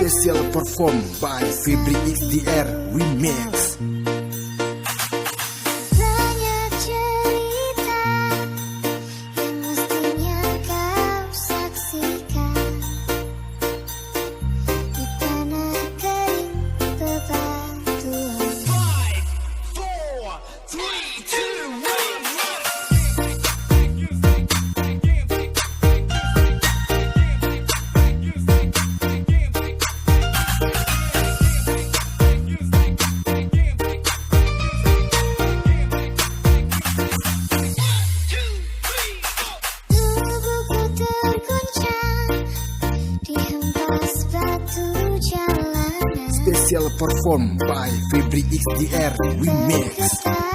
Special perform by Febri XDR Remix. Banyak cerita yang mestinya kau saksikan di tanah kering bebatuan. 5, 4, 3, 2, 1. Tubuhku terguncang di hempas batu jalanan. Special perform by Febri XDR Remix. Bergetar